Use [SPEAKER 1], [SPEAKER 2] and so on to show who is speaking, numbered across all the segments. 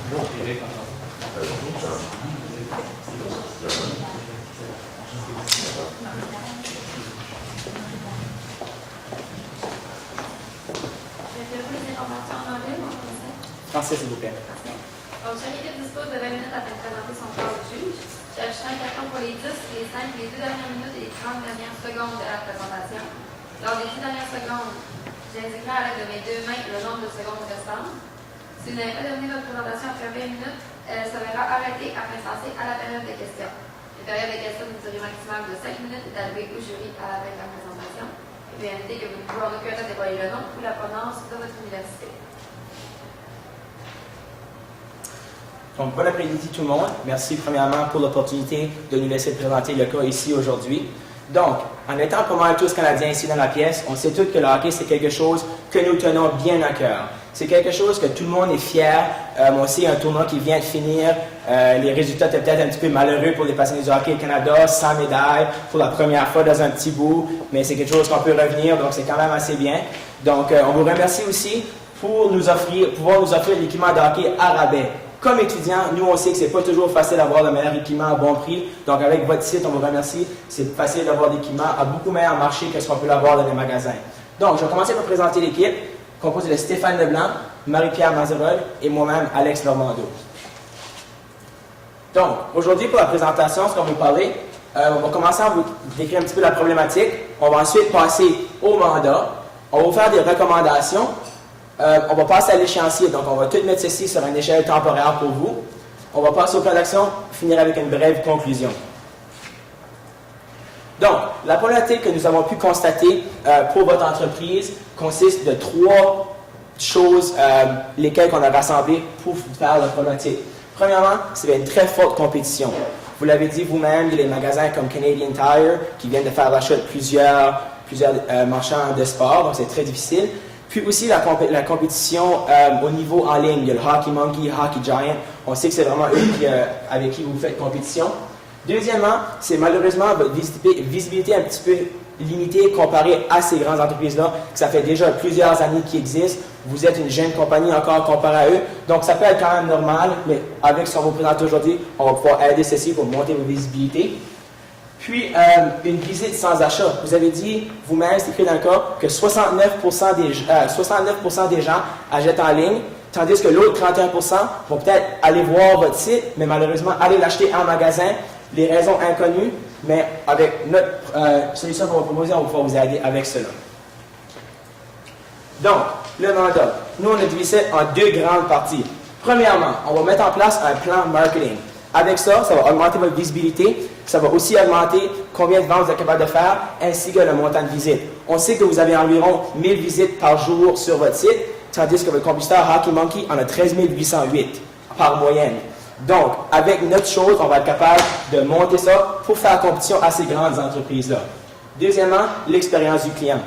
[SPEAKER 1] Français, s'il vous plaît.
[SPEAKER 2] Donc, chaque équipe dispose de 20 minutes afin de présenter son corps au juge. J'ajouterai un carton pour les 10, les 5, les 2 dernières minutes et les 30 dernières secondes de la présentation. Lors des 10 dernières secondes, j'indiquerai à l'aide de mes 2 mains le nombre de secondes restantes. Si vous n'avez pas terminé votre présentation après 20 minutes, elle se verra arrêtée afin de passer à la période de questions. La période de questions d'une durée maximale de 5 minutes est allouée au jury à la fin de la présentation. Et puis, invitez que vous ne pouvez en aucun cas dévoiler le nom ou la provenance de votre université.
[SPEAKER 1] Donc, bon après-midi tout le monde. Merci premièrement pour l'opportunité de nous laisser présenter le cas ici aujourd'hui. Donc, en étant pas mal tous Canadiens ici dans la pièce, on sait tous que le hockey, c'est quelque chose que nous tenons bien à cœur. C'est quelque chose que tout le monde est fier. Moi aussi, un tournoi qui vient de finir. Les résultats étaient peut-être un petit peu malheureux pour les passionnés du hockey Canada, sans médaille, pour la première fois dans un petit bout. Mais c'est quelque chose qu'on peut revenir, donc c'est quand même assez bien. Donc, on vous remercie aussi pour pouvoir nous offrir l'équipement de hockey à rabais. Comme étudiants, nous, on sait que ce n'est pas toujours facile d'avoir le meilleur équipement à bon prix. Donc, avec votre site, on vous remercie. C'est facile d'avoir l'équipement à beaucoup meilleur marché que ce qu'on peut l'avoir dans les magasins. Donc, je vais commencer par présenter l'équipe, composée de Stéphane Leblanc, Marie-Pierre Mazerol et moi-même, Alex Normando. Donc, aujourd'hui, pour la présentation, ce qu'on va vous parler, on va commencer à vous décrire un petit peu la problématique. On va ensuite passer au mandat. On va vous faire des recommandations. On va passer à l'échéancier, donc on va tout mettre ceci sur une échelle temporaire pour vous. On va passer au plan d'action, finir avec une brève conclusion. Donc, la problématique que nous avons pu constater pour votre entreprise consiste de 3 choses lesquelles on a rassemblées pour faire la problématique. Premièrement, c'est une très forte compétition. Vous l'avez dit vous-même, il y a des magasins comme Canadian Tire qui viennent de faire l'achat de plusieurs marchands de sport, donc c'est très difficile. Puis aussi la compétition au niveau en ligne. Il y a le Hockey Monkey, Hockey Giant. On sait que c'est vraiment eux avec qui vous faites compétition. Deuxièmement, c'est malheureusement votre visibilité un petit peu limitée comparée à ces grandes entreprises-là, que ça fait déjà plusieurs années qu'ils existent. Vous êtes une jeune compagnie encore comparée à eux. Donc ça peut être quand même normal, mais avec ce qu'on vous présente aujourd'hui, on va pouvoir aider ceci pour monter vos visibilités. Puis, une visite sans achat. Vous avez dit vous-même, c'est écrit dans le cas, que 69% des gens achètent en ligne, tandis que l'autre 31% vont peut-être aller voir votre site, mais malheureusement aller l'acheter en magasin. Les raisons inconnues, mais avec notre solution qu'on va proposer, on va pouvoir vous aider avec cela. Donc, le mandat. Nous, on a divisé ça en 2 grandes parties. Premièrement, on va mettre en place un plan marketing. Avec ça, ça va augmenter votre visibilité. Ça va aussi augmenter combien de ventes vous êtes capable de faire, ainsi que le montant de visite. On sait que vous avez environ 1000 visites par jour sur votre site, tandis que votre compétiteur Hockey Monkey en a 13 808 par moyenne. Donc, avec notre chose, on va être capable de monter ça pour faire compétition à ces grandes entreprises-là. Deuxièmement, l'expérience du client.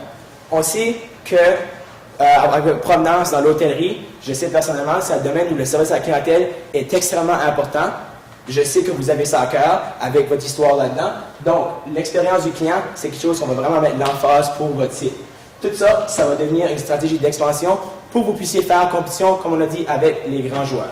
[SPEAKER 1] On sait que avec votre provenance dans l'hôtellerie, je sais personnellement, c'est un domaine où le service à la clientèle est extrêmement important. Je sais que vous avez ça à cœur avec votre histoire là-dedans. Donc, l'expérience du client, c'est quelque chose qu'on va vraiment mettre l'emphase pour votre site. Tout ça, ça va devenir une stratégie d'expansion pour que vous puissiez faire compétition, comme on a dit, avec les grands joueurs.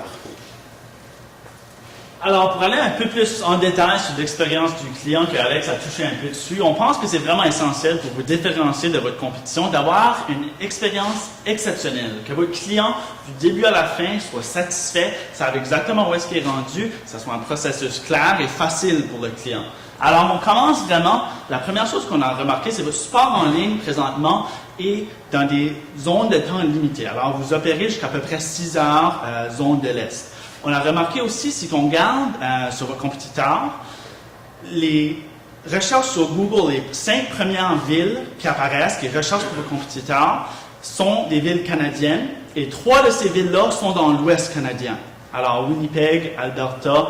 [SPEAKER 3] Alors, pour aller un peu plus en détail sur l'expérience du client que Alex a touché un peu dessus, on pense que c'est vraiment essentiel pour vous différencier de votre compétition d'avoir une expérience exceptionnelle, que votre client, du début à la fin, soit satisfait, sache exactement où est-ce qu'il est rendu, que ce soit un processus clair et facile pour le client. Alors, on commence vraiment, la première chose qu'on a remarqué, c'est votre support en ligne présentement est dans des zones de temps limitées. Alors, vous opérez jusqu'à peu près 6 heures, zone de l'Est. On a remarqué aussi, si on regarde sur vos compétiteurs, les recherches sur Google, les 5 premières villes qui apparaissent, qui recherchent pour vos compétiteurs, sont des villes canadiennes, et 3 de ces villes-là sont dans l'Ouest canadien. Alors, Winnipeg, Alberta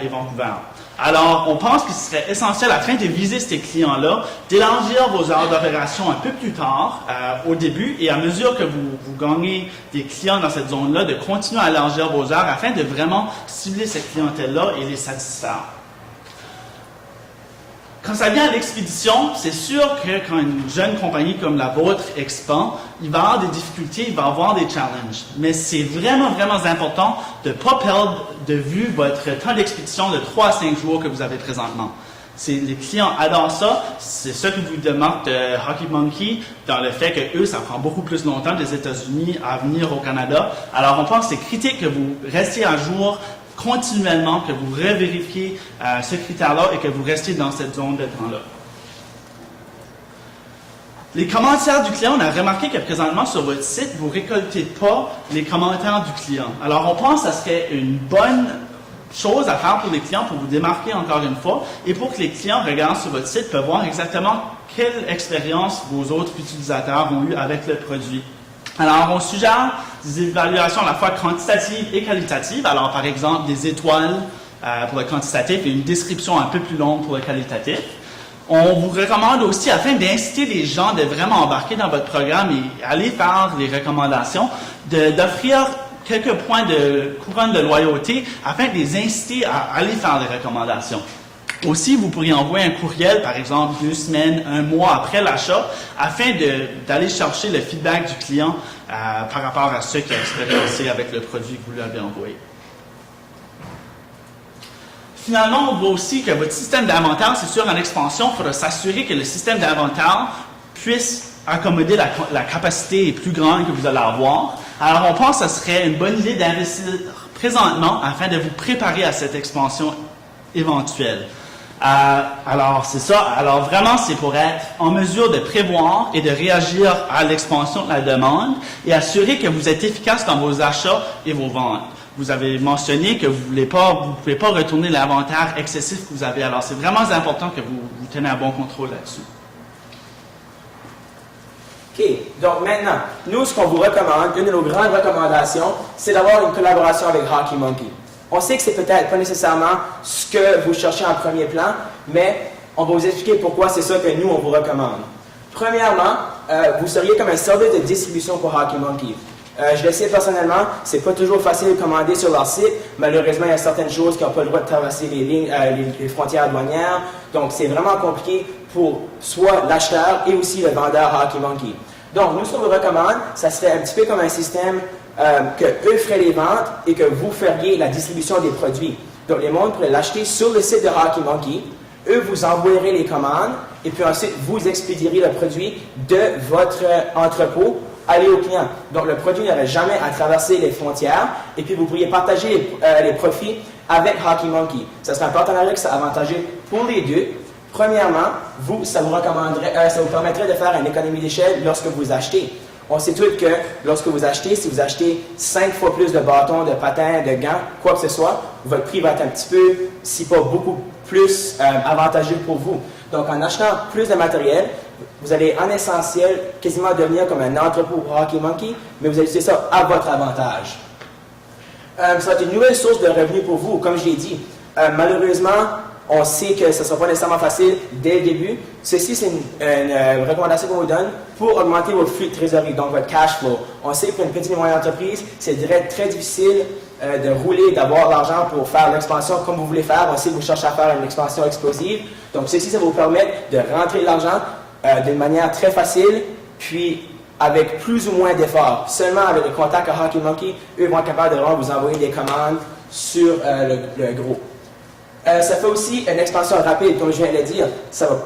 [SPEAKER 3] et Vancouver. Alors, on pense que ce serait essentiel, afin de viser ces clients-là, d'élargir vos heures d'opération un peu plus tard, au début, et à mesure que vous gagnez des clients dans cette zone-là, de continuer à élargir vos heures afin de vraiment cibler cette clientèle-là et les satisfaire. quand ça vient à l'expédition, c'est sûr que quand une jeune compagnie comme la vôtre expand, il va y avoir des difficultés, il va y avoir des challenges. Mais c'est vraiment, vraiment important de ne pas perdre de vue votre temps d'expédition de 3 à 5 jours que vous avez présentement. Les clients adorent ça. C'est ça qui vous démarque de Hockey Monkey dans le fait que eux, ça prend beaucoup plus longtemps des États-Unis à venir au Canada. Alors, on pense que c'est critique que vous restiez à jour continuellement, que vous revérifiez ce critère-là et que vous restiez dans cette zone de temps-là. Les commentaires du client, on a remarqué que présentement sur votre site, vous ne récoltez pas les commentaires du client. Alors, on pense que ça serait une bonne chose à faire pour les clients, pour vous démarquer encore une fois, et pour que les clients regardent sur votre site, peuvent voir exactement quelle expérience vos autres utilisateurs ont eu avec le produit. Alors, on suggère des évaluations à la fois quantitatives et qualitatives. Alors, par exemple, des étoiles pour le quantitatif et une description un peu plus longue pour le qualitatif. On vous recommande aussi, afin d'inciter les gens de vraiment embarquer dans votre programme et aller faire les recommandations, d'offrir quelques points de couronne de loyauté afin de les inciter à aller faire des recommandations. Aussi, vous pourriez envoyer un courriel, par exemple, 2 semaines, 1 mois après l'achat, afin d'aller chercher le feedback du client par rapport à ce qu'il a expérimenté avec le produit que vous lui avez envoyé. Finalement, on voit aussi que votre système d'inventaire, c'est sûr, en expansion, il faudra s'assurer que le système d'inventaire puisse accommoder la capacité plus grande que vous allez avoir. Alors, on pense que ce serait une bonne idée d'investir présentement afin de vous préparer à cette expansion éventuelle. Alors, c'est ça. Alors, vraiment, c'est pour être en mesure de prévoir et de réagir à l'expansion de la demande et assurer que vous êtes efficace dans vos achats et vos ventes. Vous avez mentionné que vous ne pouvez pas retourner l'inventaire excessif que vous avez. Alors, c'est vraiment important que vous tenez un bon contrôle là-dessus.
[SPEAKER 1] OK. Donc, maintenant, nous, ce qu'on vous recommande, une de nos grandes recommandations, c'est d'avoir une collaboration avec Hockey Monkey. On sait que c'est peut-être pas nécessairement ce que vous cherchez en premier plan, mais on va vous expliquer pourquoi c'est ça que nous, on vous recommande. Premièrement, vous seriez comme un service de distribution pour Hockey Monkey. Je le sais personnellement, c'est pas toujours facile de commander sur leur site. Malheureusement, il y a certaines choses qui n'ont pas le droit de traverser les lignes, les frontières douanières. Donc, c'est vraiment compliqué pour soit l'acheteur et aussi le vendeur Hockey Monkey. Donc, nous, ce qu'on vous recommande, ça serait un petit peu comme un système que eux feraient les ventes et que vous feriez la distribution des produits. Donc, les mondes pourraient l'acheter sur le site de Hockey Monkey. Eux vous envoyeraient les commandes et puis ensuite, vous expédierez le produit de votre entrepôt aller au client. Donc, le produit n'aurait jamais à traverser les frontières et puis vous pourriez partager les profits avec Hockey Monkey. Ça serait un partenariat qui serait avantageux pour les deux. Premièrement, ça vous permettrait de faire une économie d'échelle lorsque vous achetez. On sait tous que lorsque vous achetez, si vous achetez 5 fois plus de bâtons, de patins, de gants, quoi que ce soit, votre prix va être un petit peu, si pas beaucoup plus, avantageux pour vous. Donc, en achetant plus de matériel, vous allez en essentiel quasiment devenir comme un entrepôt pour Hockey Monkey, mais vous allez utiliser ça à votre avantage. Ça va être une nouvelle source de revenus pour vous, comme je l'ai dit. Malheureusement, on sait que ce ne sera pas nécessairement facile dès le début. Ceci, c'est une recommandation qu'on vous donne pour augmenter votre flux de trésorerie, donc votre cash flow. On sait que pour une petite et moyenne entreprise, c'est très difficile de rouler, d'avoir l'argent pour faire l'expansion comme vous voulez faire. On sait que vous cherchez à faire une expansion explosive. Donc, ceci, ça va vous permettre de rentrer l'argent d'une manière très facile, puis avec plus ou moins d'efforts. Seulement avec le contact à Hockey Monkey, eux vont être capables de vraiment vous envoyer des commandes sur le gros. Ça fait aussi une expansion rapide, comme je viens de le dire. Ça va,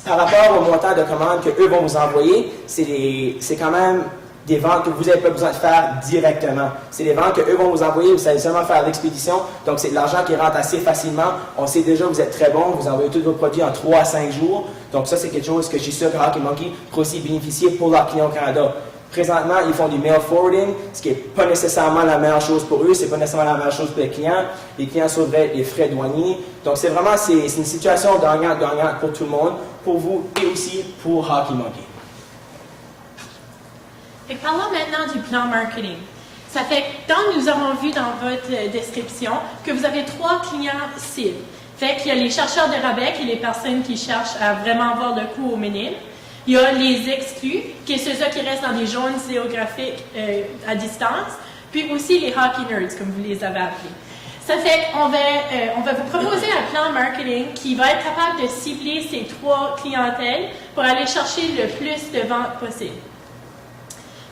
[SPEAKER 1] par rapport au montant de commandes qu'eux vont vous envoyer, c'est quand même des ventes que vous n'avez pas besoin de faire directement. C'est des ventes qu'eux vont vous envoyer, vous allez seulement faire l'expédition. Donc, c'est de l'argent qui rentre assez facilement. On sait déjà que vous êtes très bon, vous envoyez tous vos produits en 3 à 5 jours. Donc, ça, c'est quelque chose que je suis sûr que Hockey Monkey pourra aussi bénéficier pour leurs clients au Canada. Présentement, ils font du mail forwarding, ce qui n'est pas nécessairement la meilleure chose pour eux, c'est pas nécessairement la meilleure chose pour les clients. Les clients sauveraient les frais douaniers. Donc, c'est une situation gagnant-gagnant pour tout le monde, pour vous et aussi pour Hockey Monkey.
[SPEAKER 4] Et parlons maintenant du plan marketing. Ça fait que nous avons vu dans votre description que vous avez 3 clients cibles. Fait qu'il y a les chercheurs de rabais, qui sont les personnes qui cherchent à vraiment avoir le coût au minimum. Il y a les exclus, qui sont ceux qui restent dans des zones géographiques à distance, puis aussi les hockey nerds, comme vous les avez appelés. Ça fait qu'on va vous proposer un plan marketing qui va être capable de cibler ces 3 clientèles pour aller chercher le plus de ventes possible.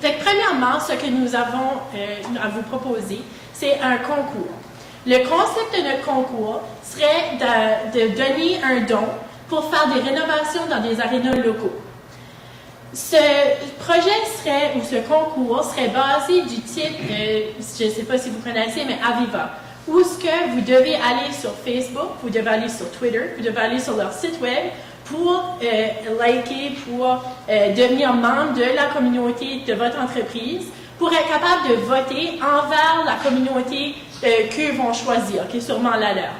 [SPEAKER 4] Fait que premièrement, ce que nous avons à vous proposer, c'est un concours. Le concept de notre concours serait de donner un don pour faire des rénovations dans des arénas locaux. Ce projet serait, ou ce concours serait basé du type, je ne sais pas si vous connaissez, mais Aviva, où ce que vous devez aller sur Facebook, vous devez aller sur Twitter, vous devez aller sur leur site web pour liker, pour devenir membre de la communauté de votre entreprise, pour être capable de voter envers la communauté qu'eux vont choisir, qui est sûrement la leur.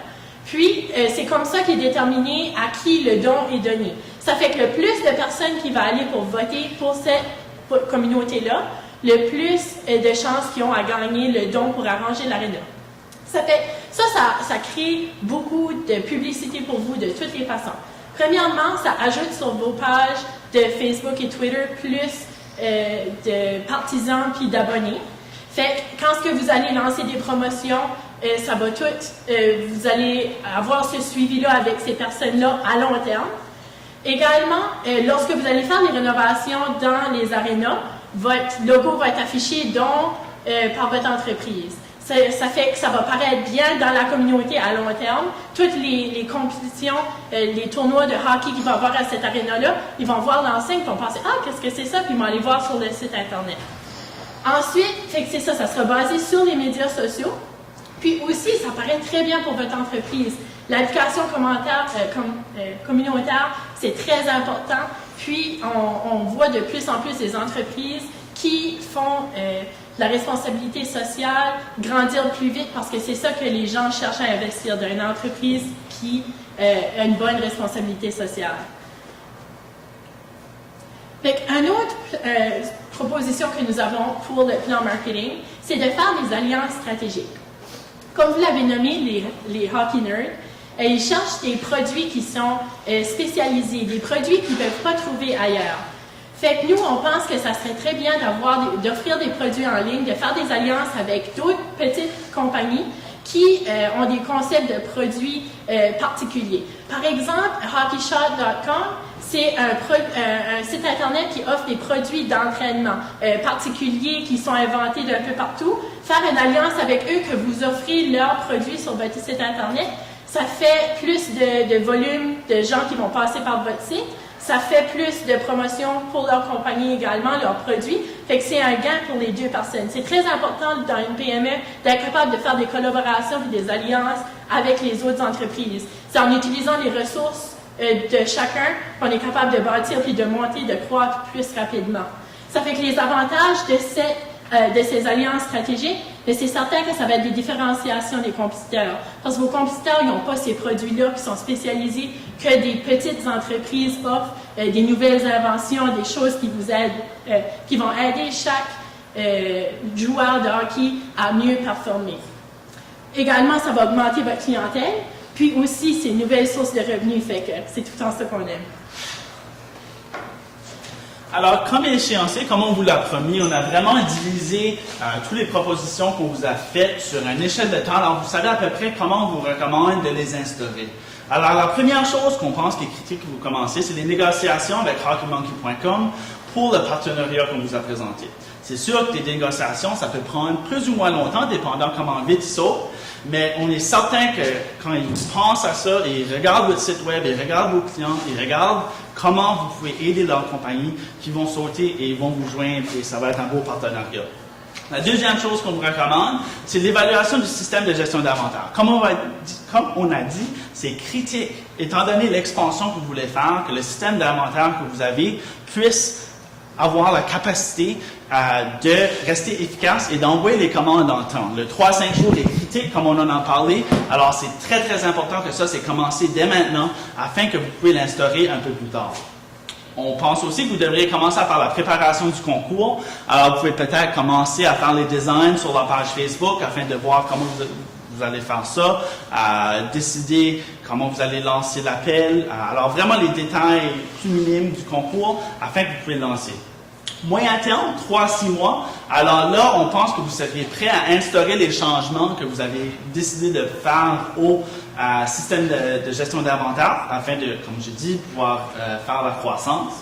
[SPEAKER 4] Puis, c'est comme ça qu'est déterminé à qui le don est donné. Ça fait que le plus de personnes qui vont aller pour voter pour cette communauté-là, le plus de chances qu'ils ont à gagner le don pour arranger l'aréna. Ça crée beaucoup de publicité pour vous de toutes les façons. Premièrement, ça ajoute sur vos pages de Facebook et Twitter plus de partisans puis d'abonnés. Fait que quand vous allez lancer des promotions, ça va tout, vous allez avoir ce suivi-là avec ces personnes-là à long terme. Également, lorsque vous allez faire des rénovations dans les arénas, votre logo va être affiché par votre entreprise. Ça fait que ça va paraître bien dans la communauté à long terme. Toutes les compétitions, les tournois de hockey qu'il va y avoir à cette aréna-là, ils vont voir l'enseigne, ils vont penser « Ah, qu'est-ce que c'est ça? » Puis ils vont aller voir sur le site Internet. Ensuite, fait que c'est ça sera basé sur les médias sociaux. Puis aussi, ça paraît très bien pour votre entreprise. L'application communautaire, c'est très important. Puis, on voit de plus en plus des entreprises qui font la responsabilité sociale grandir plus vite parce que c'est ça que les gens cherchent à investir dans une entreprise qui a une bonne responsabilité sociale. Une autre proposition que nous avons pour le plan marketing, c'est de faire des alliances stratégiques. Comme vous l'avez nommé, les Hockey Nerds, ils cherchent des produits qui sont spécialisés, des produits qu'ils ne peuvent pas trouver ailleurs. Fait que nous, on pense que ça serait très bien d'offrir des produits en ligne, de faire des alliances avec d'autres petites compagnies qui ont des concepts de produits particuliers. Par exemple, hockeyshot.com, c'est un site Internet qui offre des produits d'entraînement particuliers qui sont inventés d'un peu partout. Faire une alliance avec eux, que vous offrez leurs produits sur votre site Internet, ça fait plus de volume de gens qui vont passer par votre site. Ça fait plus de promotion pour leur compagnie également, leurs produits. Fait que c'est un gain pour les deux personnes. C'est très important dans une PME d'être capable de faire des collaborations et des alliances avec les autres entreprises. C'est en utilisant les ressources de chacun qu'on est capable de bâtir puis de monter, de croître plus rapidement. Ça fait que les avantages de ces alliances stratégiques, mais c'est certain que ça va être des différenciations des compétiteurs. Parce que vos compétiteurs, ils n'ont pas ces produits-là qui sont spécialisés, que des petites entreprises offrent des nouvelles inventions, des choses qui vous aident, qui vont aider chaque joueur de hockey à mieux performer. Également, ça va augmenter votre clientèle, puis aussi ces nouvelles sources de revenus, fait que c'est tout le temps ça qu'on aime.
[SPEAKER 3] Alors, comme échéancier, comme on vous l'a promis, on a vraiment divisé toutes les propositions qu'on vous a faites sur une échelle de temps. Alors, vous savez à peu près comment on vous recommande de les instaurer. Alors, la première chose qu'on pense qui est critique que vous commencez, c'est les négociations avec hockeymonkey.com pour le partenariat qu'on vous a présenté. C'est sûr que les négociations, ça peut prendre plus ou moins longtemps, dépendant comment vite ils sautent, mais on est certain que quand ils pensent à ça, ils regardent votre site web, ils regardent vos clients, ils regardent comment vous pouvez aider leur compagnie, qu'ils vont sauter et ils vont vous joindre et ça va être un beau partenariat. La deuxième chose qu'on vous recommande, c'est l'évaluation du système de gestion d'inventaire. Comme on a dit, c'est critique, étant donné l'expansion que vous voulez faire, que le système d'inventaire que vous avez puisse avoir la capacité de rester efficace et d'envoyer les commandes dans le temps. Le 3-5 jours est critique, comme on en a parlé. Alors, c'est très, très important que ça, c'est commencé dès maintenant afin que vous puissiez l'instaurer un peu plus tard. On pense aussi que vous devriez commencer à faire la préparation du concours. Alors, vous pouvez peut-être commencer à faire les designs sur la page Facebook afin de voir comment vous allez faire ça, décider comment vous allez lancer l'appel. Alors, vraiment les détails plus minimes du concours afin que vous puissiez le lancer. moyen terme, 3 à 6 mois, alors là, on pense que vous seriez prêt à instaurer les changements que vous avez décidé de faire au système de gestion d'inventaire afin de, comme j'ai dit, pouvoir faire la croissance.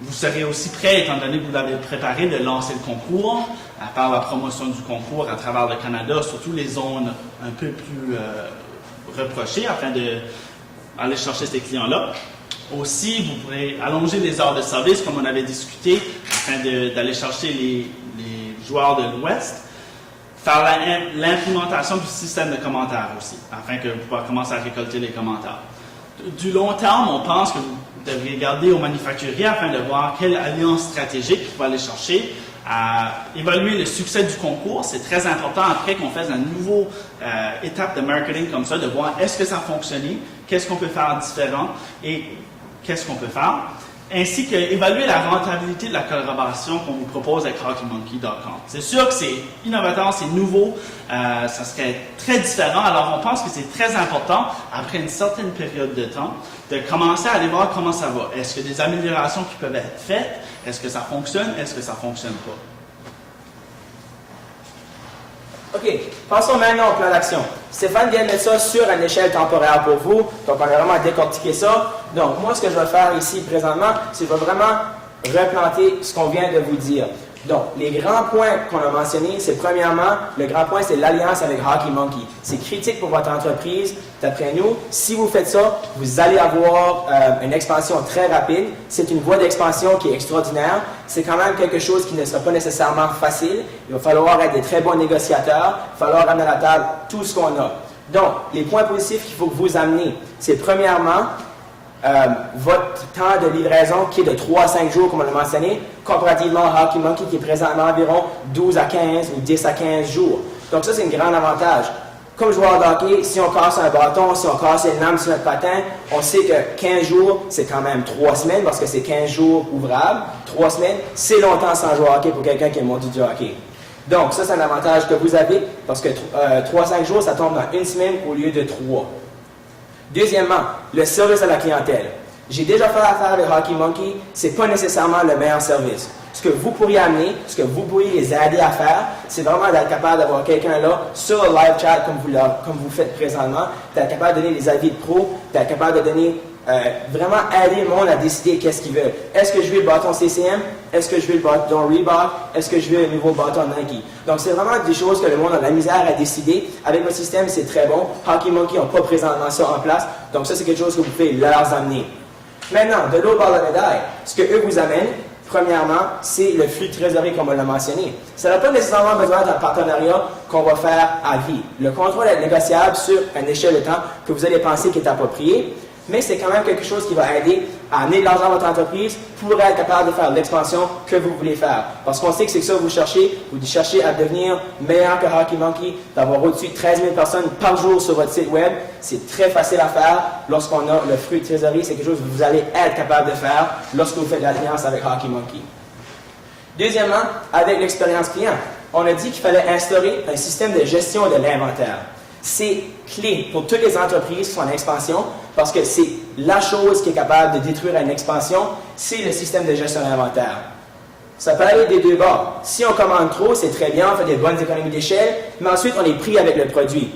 [SPEAKER 3] Vous serez aussi prêt, étant donné que vous l'avez préparé, de lancer le concours, à faire la promotion du concours à travers le Canada, surtout les zones un peu plus reprochées, afin d'aller chercher ces clients-là. Aussi, vous pourrez allonger les heures de service, comme on avait discuté, afin d'aller chercher les joueurs de l'Ouest. Faire l'implémentation du système de commentaires aussi, afin que vous puissiez commencer à récolter les commentaires. Du long terme, on pense que vous devriez garder au manufacturier afin de voir quelle alliance stratégique vous pouvez aller chercher, à évaluer le succès du concours. C'est très important après qu'on fasse une nouvelle étape de marketing comme ça, de voir est-ce que ça a fonctionné, qu'est-ce qu'on peut faire différent et qu'est-ce qu'on peut faire, ainsi qu'évaluer la rentabilité de la collaboration qu'on vous propose avec HockeyMonkey.com. C'est sûr que c'est innovateur, c'est nouveau, ça serait très différent, alors on pense que c'est très important, après une certaine période de temps, de commencer à aller voir comment ça va. Est-ce qu'il y a des améliorations qui peuvent être faites? Est-ce que ça fonctionne? Est-ce que ça ne fonctionne pas?
[SPEAKER 1] OK, passons maintenant au plan d'action. Stéphane vient de mettre ça sur une échelle temporaire pour vous, donc on a vraiment décortiqué ça. Donc, moi, ce que je vais faire ici présentement, c'est que je vais vraiment replanter ce qu'on vient de vous dire. Donc, les grands points qu'on a mentionnés, c'est premièrement, le grand point, c'est l'alliance avec HockeyMonkey. C'est critique pour votre entreprise. D'après nous, si vous faites ça, vous allez avoir une expansion très rapide. C'est une voie d'expansion qui est extraordinaire. C'est quand même quelque chose qui ne sera pas nécessairement facile. Il va falloir être des très bons négociateurs. Il va falloir amener à la table tout ce qu'on a. Donc, les points positifs qu'il faut que vous amenez, c'est premièrement, votre temps de livraison qui est de 3 à 5 jours, comme on l'a mentionné, comparativement à HockeyMonkey qui est présentement environ 12 à 15 ou 10 à 15 jours. Donc ça, c'est un grand avantage. Comme joueur de hockey, si on casse un bâton, si on casse une lame sur notre patin, on sait que 15 jours, c'est quand même 3 semaines parce que c'est 15 jours ouvrables. 3 semaines, c'est longtemps sans jouer au hockey pour quelqu'un qui est monté du hockey. Donc ça, c'est un avantage que vous avez parce que 3-5 jours, ça tombe dans 1 semaine au lieu de 3. Deuxièmement, le service à la clientèle. J'ai déjà fait affaire avec HockeyMonkey, ce n'est pas nécessairement le meilleur service. Ce que vous pourriez amener, ce que vous pourriez les aider à faire, c'est vraiment d'être capable d'avoir quelqu'un là sur le live chat comme vous faites présentement, d'être capable de donner les avis de pro, d'être capable de donner vraiment aider le monde à décider qu'est-ce qu'ils veulent. Est-ce que je veux le bâton CCM? Est-ce que je veux le bâton Reebok? Est-ce que je veux un nouveau bâton Nike? Donc, c'est vraiment des choses que le monde a de la misère à décider. Avec notre système, c'est très bon. HockeyMonkey n'a pas présentement ça en place. Donc, ça, c'est quelque chose que vous pouvez leur amener. Maintenant, de l'autre bord de la médaille, ce que eux vous amènent, premièrement, c'est le flux de trésorerie, comme on l'a mentionné. Ça n'a pas nécessairement besoin d'un partenariat qu'on va faire à vie. Le contrôle est négociable sur une échelle de temps que vous allez penser qui est appropriée. Mais c'est quand même quelque chose qui va aider à amener de l'argent à votre entreprise pour être capable de faire l'expansion que vous voulez faire. Parce qu'on sait que c'est ça que vous cherchez à devenir meilleur que HockeyMonkey, d'avoir au-dessus de 13 000 personnes par jour sur votre site web. C'est très facile à faire lorsqu'on a le flux de trésorerie. C'est quelque chose que vous allez être capable de faire lorsque vous faites l'alliance avec HockeyMonkey. Deuxièmement, avec l'expérience client, on a dit qu'il fallait instaurer un système de gestion de l'inventaire. C'est clé pour toutes les entreprises qui sont en expansion parce que c'est la chose qui est capable de détruire une expansion, c'est le système de gestion d'inventaire. Ça peut aller des deux bords. Si on commande trop, c'est très bien, on fait des bonnes économies d'échelle, mais ensuite on est pris avec le produit.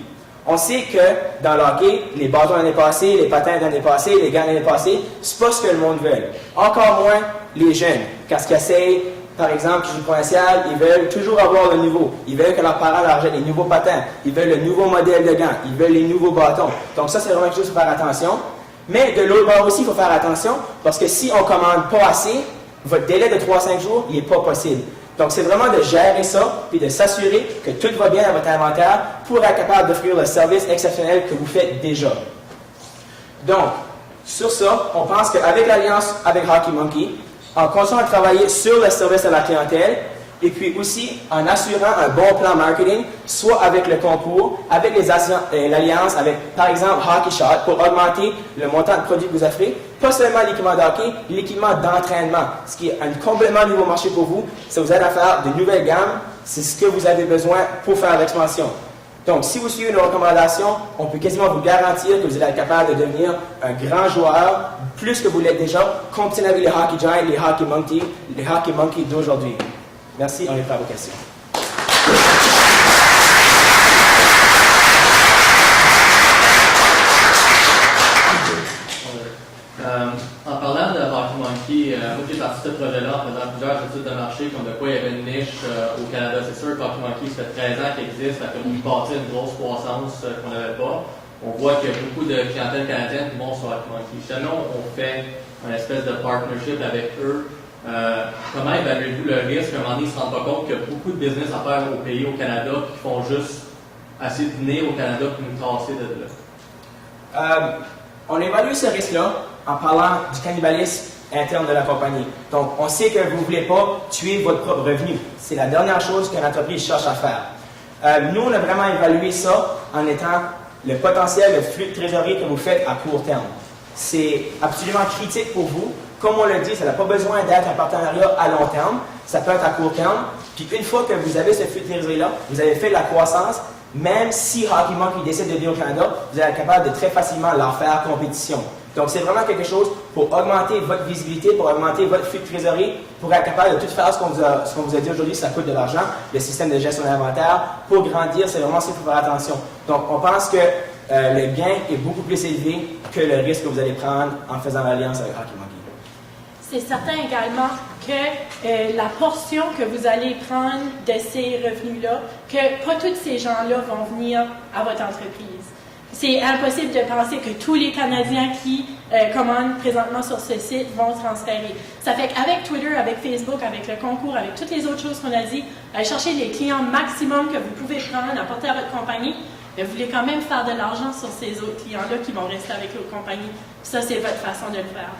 [SPEAKER 1] On sait que dans le hockey, les bâtons l'année passée, les patins l'année passée, les gants l'année passée, c'est pas ce que le monde veut. Encore moins les jeunes, quand ils essayent, par exemple, qui jouent provincial, ils veulent toujours avoir le nouveau. Ils veulent que leurs parents leur jettent les nouveaux patins. Ils veulent le nouveau modèle de gants. Ils veulent les nouveaux bâtons. Donc ça, c'est vraiment quelque chose qu'il faut faire attention. Mais de l'autre bord aussi, il faut faire attention parce que si on ne commande pas assez, votre délai de 3-5 jours, il n'est pas possible. Donc c'est vraiment de gérer ça puis de s'assurer que tout va bien dans votre inventaire pour être capable d'offrir le service exceptionnel que vous faites déjà. Donc, sur ça, on pense qu'avec l'alliance avec HockeyMonkey, en continuant à travailler sur le service à la clientèle et puis aussi en assurant un bon plan marketing, soit avec le concours, avec l'alliance, avec par exemple Hockey Shot pour augmenter le montant de produits que vous offrez, pas seulement l'équipement de hockey, l'équipement d'entraînement, ce qui est un complètement nouveau marché pour vous, ça vous aide à faire de nouvelles gammes, c'est ce que vous avez besoin pour faire l'expansion. Donc, si vous suivez nos recommandations, on peut quasiment vous garantir que vous allez être capable de devenir un grand joueur, plus que vous l'êtes déjà, compétitionner avec les Hockey Giants, les Hockey Monkeys d'aujourd'hui. Merci, on est prêt à vos questions.
[SPEAKER 5] En parlant de Hockey Monkey, moi j'ai parti de ce projet-là en faisant plusieurs études de marché, comme de quoi il y avait une niche au Canada. C'est sûr que Hockey Monkey, ça fait 13 ans qu'il existe, ça fait bâtir une grosse croissance qu'on n'avait pas. On voit qu'il y a beaucoup de clientèle canadienne qui vont sur Hockey Monkey. Sinon, on fait une espèce de partnership avec eux. Comment évaluez-vous le risque qu'à un moment donné, ils ne se rendent pas compte qu'il y a beaucoup de business à faire au pays, au Canada, qui font juste essayer de venir au Canada pour nous tasser de là?
[SPEAKER 1] On évalue ce risque-là en parlant du cannibalisme interne de la compagnie. Donc, on sait que vous ne voulez pas tuer votre propre revenu. C'est la dernière chose qu'une entreprise cherche à faire. Nous, on a vraiment évalué ça en étant le potentiel de flux de trésorerie que vous faites à court terme. C'est absolument critique pour vous. Comme on l'a dit, ça n'a pas besoin d'être un partenariat à long terme. Ça peut être à court terme. Puis une fois que vous avez ce flux de trésorerie-là, vous avez fait de la croissance, même si Hockey Monkey décide de venir au Canada, vous allez être capable de très facilement leur faire compétition. Donc, c'est vraiment quelque chose pour augmenter votre visibilité, pour augmenter votre flux de trésorerie, pour être capable de tout faire ce qu'on vous a dit aujourd'hui, ça coûte de l'argent, le système de gestion d'inventaire. Pour grandir, c'est vraiment ça qu'il faut faire attention. Donc, on pense que le gain est beaucoup plus élevé que le risque que vous allez prendre en faisant l'alliance avec Hockey Monkey.
[SPEAKER 4] C'est certain également que la portion que vous allez prendre de ces revenus-là, que pas tous ces gens-là vont venir à votre entreprise. C'est impossible de penser que tous les Canadiens qui commandent présentement sur ce site vont transférer. Ça fait qu'avec Twitter, avec Facebook, avec le concours, avec toutes les autres choses qu'on a dit, allez chercher les clients maximum que vous pouvez prendre, apporter à votre compagnie, mais vous voulez quand même faire de l'argent sur ces autres clients-là qui vont rester avec l'autre compagnie. Ça, c'est votre façon de le faire.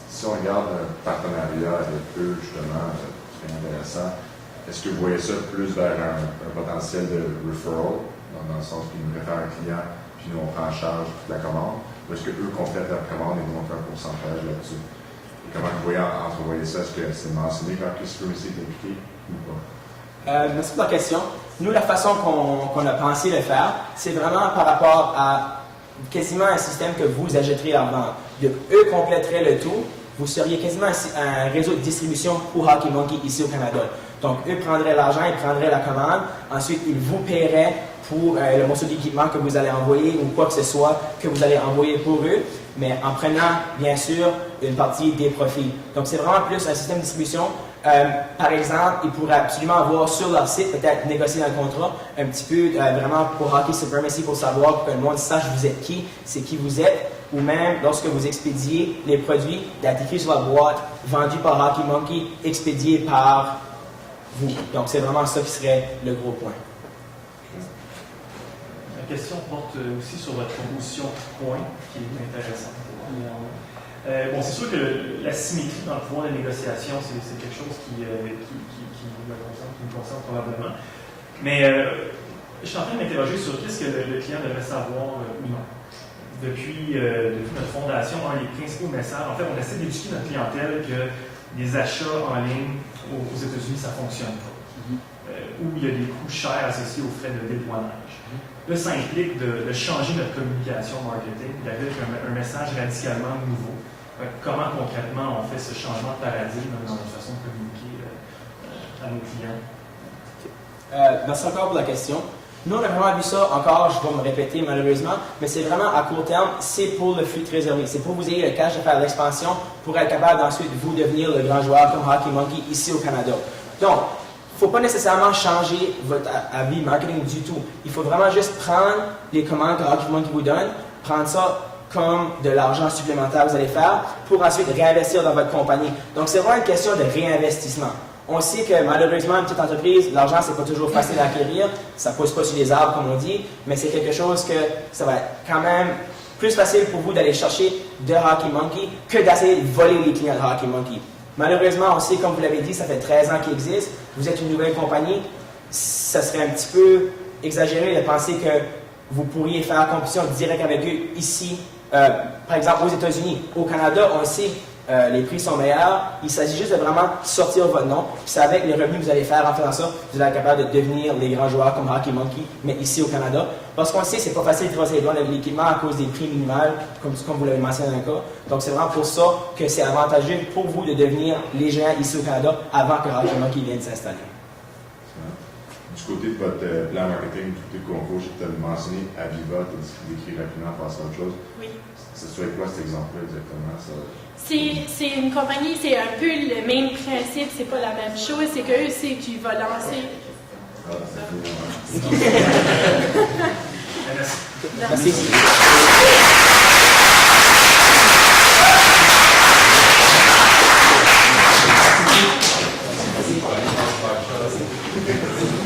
[SPEAKER 6] Si on regarde un partenariat avec eux, justement, c'est intéressant, est-ce que vous voyez ça plus vers un potentiel de referral, dans le sens qu'ils nous réfèrent un client, puis nous on prend en charge toute la commande, ou est-ce qu'eux complètent la commande et nous on fait un pourcentage là-dessus? Et comment vous voyez entrevoyer ça? Est-ce que c'est mentionné quand Chris Currency est impliqué ou pas?
[SPEAKER 1] Merci pour la question. Nous, la façon qu'on a pensé le faire, c'est vraiment par rapport à quasiment un système que vous achèterez à vendre. Eux compléteraient le tout. Vous seriez quasiment un réseau de distribution pour Hockey Monkey ici au Canada. Donc, eux prendraient l'argent, ils prendraient la commande, ensuite ils vous paieraient pour le morceau d'équipement que vous allez envoyer ou quoi que ce soit que vous allez envoyer pour eux, mais en prenant, bien sûr, une partie des profits. Donc, c'est vraiment plus un système de distribution. Par exemple, ils pourraient absolument avoir sur leur site, peut-être négocier un contrat, un petit peu vraiment pour Hockey Supremacy, pour savoir, pour que le monde sache vous êtes qui, c'est qui vous êtes, ou même lorsque vous expédiez les produits, d'être écrit sur la boîte, vendu par Hockey Monkey, expédié par vous. Donc, c'est vraiment ça qui serait le gros point.
[SPEAKER 7] La question porte aussi sur votre proposition point, qui est intéressante. Bon, c'est sûr que la symétrie dans le pouvoir de négociation, c'est quelque chose qui me concerne probablement. Mais je suis en train de m'interroger sur qu'est-ce que le client devrait savoir ou non. Depuis notre fondation, un des principaux messages, en fait, on essaie d'éduquer notre clientèle que les achats en ligne aux États-Unis, ça ne fonctionne pas. Où il y a des coûts chers associés aux frais de dédouanage. Là, ça implique de changer notre communication marketing, avec un message radicalement nouveau. Comment concrètement on fait ce changement de paradigme dans notre façon de communiquer à nos clients?
[SPEAKER 1] Merci encore pour la question. Nous, on a vraiment vu ça, encore, je vais me répéter malheureusement, mais c'est vraiment à court terme, c'est pour le flux de trésorerie. C'est pour vous ayez le cash de faire l'expansion, pour être capable d'ensuite vous devenir le grand joueur comme Hockey Monkey ici au Canada. Donc, il ne faut pas nécessairement changer votre avis marketing du tout. Il faut vraiment juste prendre les commandes que Hockey Monkey vous donne, prendre ça comme de l'argent supplémentaire que vous allez faire pour ensuite réinvestir dans votre compagnie. Donc, c'est vraiment une question de réinvestissement. On sait que malheureusement, une petite entreprise, l'argent, c'est pas toujours facile à acquérir. Ça ne pousse pas sur les arbres, comme on dit, mais c'est quelque chose que ça va être quand même plus facile pour vous d'aller chercher de Hockey Monkey que d'essayer de voler les clients de Hockey Monkey. Malheureusement, on sait, comme vous l'avez dit, ça fait 13 ans qu'il existe. Vous êtes une nouvelle compagnie. Ça serait un petit peu exagéré de penser que vous pourriez faire compétition directe avec eux ici, par exemple aux États-Unis. Au Canada, on sait, les prix sont meilleurs. Il s'agit juste de vraiment sortir votre nom. Puis c'est avec les revenus que vous allez faire en faisant ça, vous allez être capable de devenir les grands joueurs comme Hockey Monkey, mais ici au Canada. Parce qu'on sait, c'est pas facile de traverser les douanes avec l'équipement à cause des prix minimales, comme vous l'avez mentionné dans le cas. Donc c'est vraiment pour ça que c'est avantageux pour vous de devenir les géants ici au Canada avant que Hockey Monkey vienne s'installer.
[SPEAKER 6] Du côté de votre plan marketing, du côté de concours, je t'avais mentionné Aviva, tu as décrit rapidement, passer à autre chose.
[SPEAKER 4] Oui.
[SPEAKER 6] Ça serait quoi cet exemple-là exactement?
[SPEAKER 4] C'est une compagnie, c'est un peu le même principe, c'est pas la même chose, c'est qu'eux, c'est que tu vas lancer.
[SPEAKER 6] Ah, c'est
[SPEAKER 1] Merci.
[SPEAKER 6] cool.